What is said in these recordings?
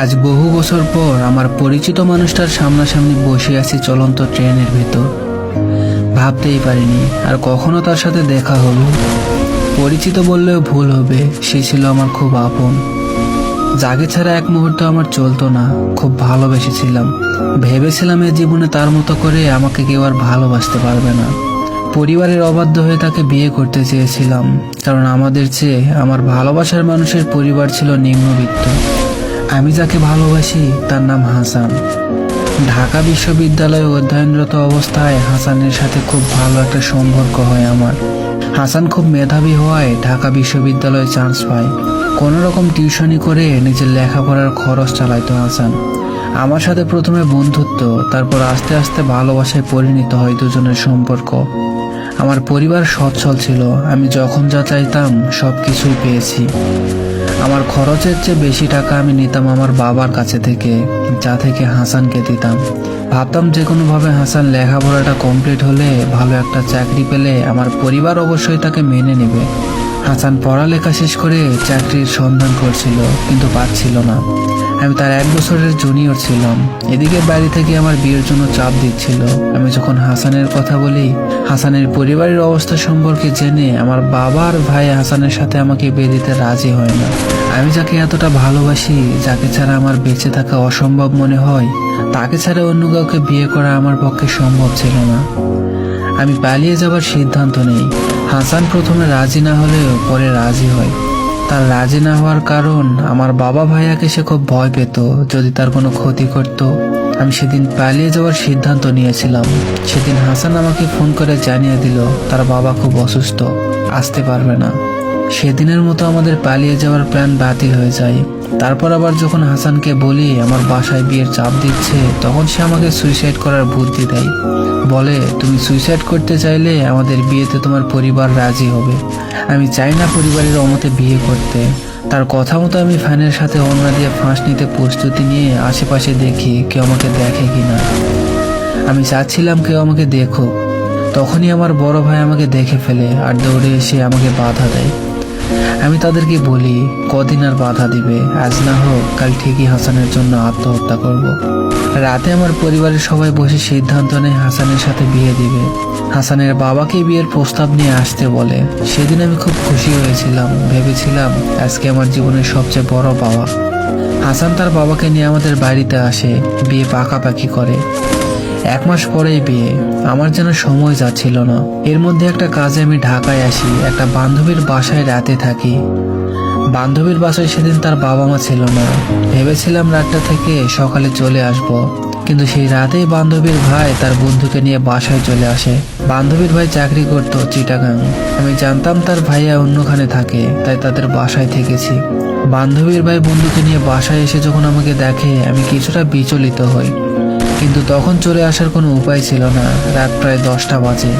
আজ বহু বছর পর আমার পরিচিত মানুষটার সামনাসামনি বসে আছি চলন্ত ট্রেনের ভেতর। ভাবতেই পারিনি আর কখনো তার সাথে দেখা হবে। পরিচিত বললেও ভুল হবে, সে ছিল আমার খুব আপন। যাকে ছাড়া এক মুহূর্ত আমার চলতো না। খুব ভালোবেসেছিলাম, ভেবেছিলাম এ জীবনে তার মতো করে আমাকে কেউ আর ভালোবাসতে পারবে না। পরিবারের অবাধ্য হয়ে তাকে বিয়ে করতে চেয়েছিলাম, কারণ আমাদের চেয়ে আমার ভালোবাসার মানুষের পরিবার ছিল নিম্নবিত্ত। আমি যাকে ভালোবাসি তার নাম হাসান। ঢাকা বিশ্ববিদ্যালয়ে অধ্যয়নরত অবস্থায় হাসানের সাথে খুব ভালো একটা সম্পর্ক হয় আমার। হাসান খুব মেধাবী হওয়ায় ঢাকা বিশ্ববিদ্যালয়ে চান্স পায়। কোনো রকম টিউশনি করে নিজের লেখাপড়ার খরচ চালাইতো হাসান। আমার সাথে প্রথমে বন্ধুত্ব, তারপর আস্তে আস্তে ভালোবাসায় পরিণত হয় দুজনের সম্পর্ক। আমার পরিবার সচ্ছল ছিল, আমি যখন যা চাইতাম সব কিছুই পেয়েছি। আমার খরচের চেয়ে বেশি টাকা আমি নিতাম আমার বাবার কাছে থেকে, যা থেকে হাসানকে দিতাম। ভাবতাম যে কোনোভাবে হাসান লেখাপড়াটা কমপ্লিট হলে, ভালো একটা চাকরি পেলে আমার পরিবার অবশ্যই তাকে মেনে নেবে। হাসান পড়ালেখা শেষ করে চাকরির সন্ধান করছিল, কিন্তু পাচ্ছিল না। আমি তার 1 বছরের জুনিয়র ছিলাম। এদিকে বাড়ি থেকে আমার বিয়ের জন্য চাপ দিচ্ছিল। আমি যখন হাসানের কথা বলি, হাসানের পরিবারের অবস্থা সম্পর্কে জেনে আমার বাবা আর ভাই হাসানের সাথে আমাকে বিয়ে দিতে রাজি হয় না। আমি যাকে এতটা ভালোবাসি, যাকে ছাড়া আমার বেঁচে থাকা অসম্ভব মনে হয়, তাকে ছাড়া অন্য কাউকে বিয়ে করা আমার পক্ষে সম্ভব ছিল না। আমি পালিয়ে যাবার সিদ্ধান্ত নেই। হাসান প্রথমে রাজি না হলেও পরে রাজি হয়। তার রাজি না হওয়ার কারণ, আমার বাবা ভাইয়াকে সে খুব ভয় পেত যদি তার কোনো ক্ষতি করত। আমি সেদিন পালিয়ে যাওয়ার সিদ্ধান্ত নিয়েছিলাম। সেদিন হাসান আমাকে ফোন করে জানিয়ে দিল তার বাবা খুব অসুস্থ, আসতে পারবে না। সেদিনের মতো আমাদের পালিয়ে যাওয়ার প্ল্যান বাতিল হয়ে যায়। তারপর আবার যখন হাসানকে বলি আমার বাসায় বিয়ের চাপ দিচ্ছে, তখন সে আমাকে সুইসাইড করার বুদ্ধি দেয়। বলে, তুমি সুইসাইড করতে চাইলে আমাদের বিয়েতে তোমার পরিবার রাজি হবে। আমি চাই না পরিবারের অমতে বিয়ে করতে। তার কথা মতো আমি ফ্যানের সাথে ওড়না দিয়ে ফাঁস নিতে প্রস্তুতি নিয়ে আশেপাশে দেখি কেউ আমাকে দেখে কিনা। আমি চাচ্ছিলাম কেউ আমাকে দেখুক। তখনই আমার বড় ভাই আমাকে দেখে ফেলে আর দৌড়ে এসে আমাকে বাধা দেয়। আমি তাদেরকে বলি, কদিন আর বাধা দিবে, আজ না হোক কাল ঠিকই হাসানের জন্য আত্মহত্যা করব। রাতে আমার পরিবারের সবাই বসে সিদ্ধান্ত নেয় হাসানের সাথে বিয়ে দিবে। হাসানের বাবাকে বিয়ের প্রস্তাব নিয়ে আসতে বলে। সেদিন আমি খুব খুশি হয়েছিলাম, ভেবেছিলাম আজকে আমার জীবনের সবচেয়ে বড় পাওয়া। হাসান তার বাবাকে নিয়ে আমাদের বাড়িতে আসে, বিয়ে পাকাপাকি করে। 1 মাস পরেই বিয়ে। আমার যেন সময় যাচ্ছিল না। এর মধ্যে একটা কাজে আমি ঢাকায় আসি, একটা বান্ধবীর বাসায় রাতে থাকি। বান্ধবীর বাসায় সেদিন তার বাবা মা ছিল না। ভেবেছিলাম রাতটা থেকে সকালে চলে আসব, কিন্তু সেই রাতেই বান্ধবীর ভাই তার বন্ধুকে নিয়ে বাসায় চলে আসে। বান্ধবীর ভাই চাকরি করতো চিটাগাং। আমি জানতাম তার ভাইয়া অন্যখানে থাকে, তাই তাদের বাসায় থেকেছি। বান্ধবীর ভাই বন্ধুকে নিয়ে বাসায় এসে যখন আমাকে দেখে, আমি কিছুটা বিচলিত হই, কিন্তু তখন চলে আসার কোনো উপায় ছিল না। রাত প্রায় 10টা বাজে।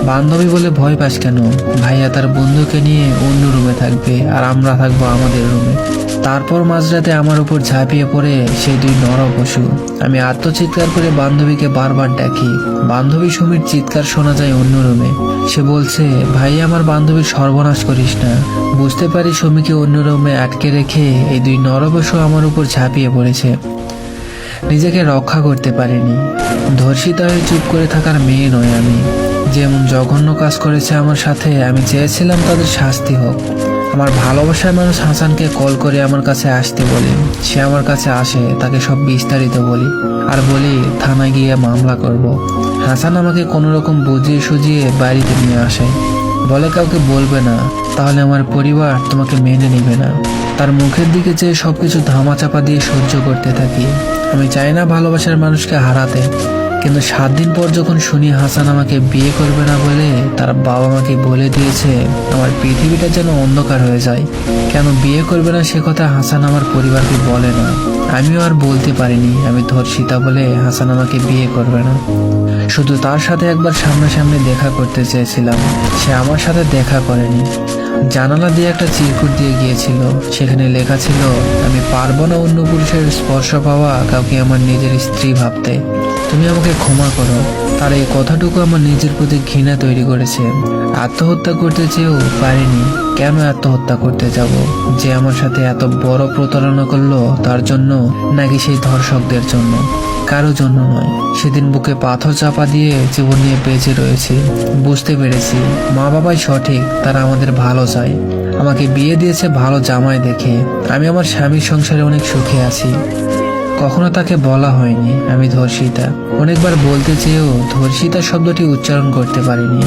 বান্ধবী বলে, ভয় পাস কেন? ভাইয়া তার বন্ধুকে নিয়ে অন্য রুমে থাকবে আর আমরা থাকবো আমাদের রুমে। তারপর মাঝরাতে আমার উপর ঝাঁপিয়ে পড়ে সেই 2 নরপশু। আমি আত্মচিৎকার করে বান্ধবীকে বারবার ডাকি। বান্ধবী সুমির চিৎকার শোনা যায় অন্য রুমে। সে বলছে, ভাই আমার বান্ধবীর সর্বনাশ করিস না। বুঝতে পারি সুমিকে অন্য রুমে আটকে রেখে এই 2 নরপশু আমার উপর ঝাঁপিয়ে পড়েছে। নিজেকে রক্ষা করতে পারিনি। ধর্ষিতা হয়ে চুপ করে থাকার মেয়ে নয় আমি। যেমন জঘন্য কাজ করেছে আমার সাথে, আমি চেয়েছিলাম তাদের শাস্তি হোক। আমার ভালোবাসার মানুষ হাসানকে কল করে আমার কাছে আসতে বলি। সে আমার কাছে আসে, তাকে সব বিস্তারিত বলি আর বলি থানায় গিয়ে মামলা করব। হাসান আমাকে কোনো রকম বুঝিয়ে সুজিয়ে বাড়িতে নিয়ে আসে। বলে, কাউকে বলবে না, তাহলে আমার পরিবার তোমাকে মেনে নেবে না। তার মুখের দিকে চেয়ে সবকিছু ধামাচাপা দিয়ে সহ্য করতে থাকি। আমি চাই না ভালোবাসার মানুষকে হারাতে, কিন্তু 7 দিন পর যখন শুনি হাসান আমাকে বিয়ে করবে না বলে তার বাবা মাকে বলে দিয়েছে, আমার পৃথিবীটা যেন অন্ধকার হয়ে যায়। কেন বিয়ে করবে না সে কথা হাসান আমার পরিবারকে বলে না। আমিও আর বলতে পারিনি আমি ধর্ষিতা বলে হাসান আমাকে বিয়ে করবে না। শুধু তার সাথে একবার সামনাসামনি দেখা করতে চেয়েছিলাম, সে আমার সাথে দেখা করেনি। জানালা দিয়ে একটা চিরকুট দিয়ে গিয়েছিল। সেখানে লেখা ছিল, আমি পারবো না অন্য পুরুষের স্পর্শ পাওয়া কাউকে আমার নিজের স্ত্রী ভাবতে। তুমি আমাকে ক্ষমা করো। তার এই কথাটুকু আমার নিজের প্রতি ঘৃণা তৈরি করেছে। আত্মহত্যা করতে চেয়েও পারিনি। কেন আত্মহত্যা করতে যাব? যে আমার সাথে এত বড় প্রতারণা করলো তার জন্য, নাকি সেই ধর্ষকদের জন্য? কারো জন্য নয়। সেদিন বুকে পাথর চাপা দিয়ে জীবন নিয়ে বেঁচে রয়েছি। বুঝতে পেরেছি মা বাবাই সঠিক, তারা আমাদের ভালো চায়। আমাকে বিয়ে দিয়েছে ভালো জামাই দেখে। আমি আমার স্বামীর সংসারে অনেক সুখে আছি। কখনো তাকে বলা হয়নি আমি ধর্ষিতা। অনেকবার বলতে চেয়েও ধর্ষিতা শব্দটি উচ্চারণ করতে পারিনি।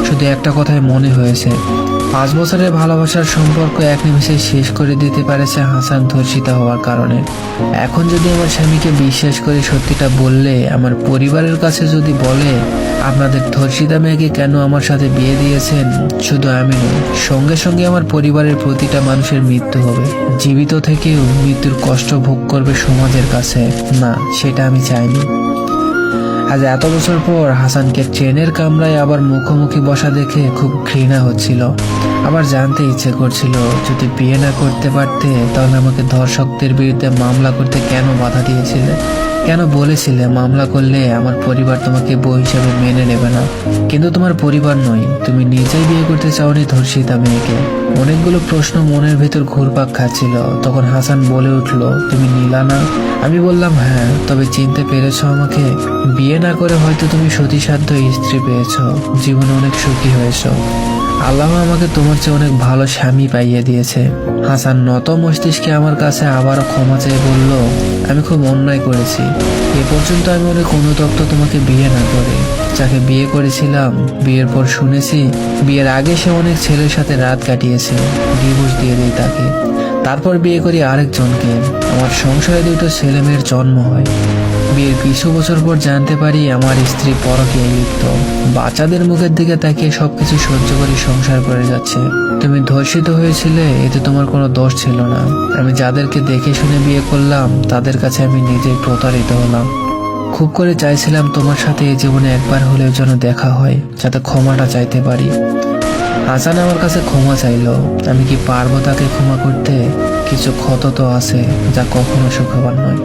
শুধু একটা কথাই মনে হয়েছে, 5 বছরের ভালোবাসার সম্পর্ক এক নিমেষে শেষ করে দিতে পারেছে হাসান ধর্ষিতা হওয়ার কারণে। এখন যদি আমার স্বামীকে বিশ্বাস করে সত্যিটা বললে, আমার পরিবারের কাছে যদি বলে আপনাদের ধর্ষিতা মেয়েকে কেন আমার সাথে বিয়ে দিয়েছেন, শুধু আমি নই, সঙ্গে সঙ্গে আমার পরিবারের প্রতিটা মানুষের মৃত্যু হবে। জীবিত থেকেও মৃত্যুর কষ্ট ভোগ করবে সমাজের কাছে। না, সেটা আমি চাইনি। আজ এত বছর পর হাসানকে ট্রেনের কামরায় আবার মুখোমুখি বসা দেখে খুব ঘৃণা হচ্ছিল। আবার জানতে ইচ্ছে করছিল, যদি বিয়ে না করতে পারতে তাহলে আমাকে ধর্ষকদের বিরুদ্ধে মামলা করতে কেন বাধা দিয়েছিলে? কেন বলেছিলে মামলা করলে আমার পরিবার তোমাকে বউ হিসাবে মেনে নেবে না? কিন্তু তোমার পরিবার নয়, তুমি নিজেই বিয়ে করতে চাওনি ধর্ষিতা মেয়েকে। অনেকগুলো প্রশ্ন মনের ভেতর ঘুরপাক খাচ্ছিল। তখন হাসান বলে উঠলো, তুমি নীলা না? আমি বললাম হ্যাঁ। তবে চিনতে পেরেছো আমাকে? বিয়ে না করে হয়তো তুমি সতীসাধ্য স্ত্রী পেয়েছো, জীবনে অনেক সুখী হয়েছো। আল্লাহ আমাকে তোমার চেয়ে অনেক ভালো স্বামী পাইয়ে দিয়েছে। হাসান নত মস্তিষ্কে আমার কাছে আবারও ক্ষমা চেয়ে বলল, আমি খুব অন্যায় করেছি। এ পর্যন্ত আমি অনেক অনুতপ্ত তোমাকে বিয়ে না করে। যাকে বিয়ে করেছিলাম, বিয়ের পর শুনেছি বিয়ের আগে সে অনেক ছেলের সাথে রাত কাটিয়েছে। ডিভোর্স দিয়ে দেই তাকে। তারপর বিয়ে করি আরেকজনকে। আমার সংসারে 2টো ছেলে মেয়ের জন্ম হয়। বিয়ের কিছু বছর পর জানতে পারি আমার স্ত্রী পরকীয়ায় লিপ্ত। বাচ্চাদের মুখের দিকে তাকিয়ে সবকিছু সহ্য করে সংসার করে যাচ্ছে। তুমি ধর্ষিত হয়েছিলে, এতে তোমার কোনো দোষ ছিল না। আমি যাদেরকে দেখে শুনে বিয়ে করলাম তাদের কাছে আমি নিজেই প্রতারিত হলাম। খুব করে চাইছিলাম তোমার সাথে এই জীবনে একবার হলেও যেন দেখা হয়, যাতে ক্ষমাটা চাইতে পারি। হাসান আমার কাছে ক্ষমা চাইলো। আমি কি পারবো তাকে ক্ষমা করতে? কিছু ক্ষত তো আছে, যা কখনো সুখবার নয়।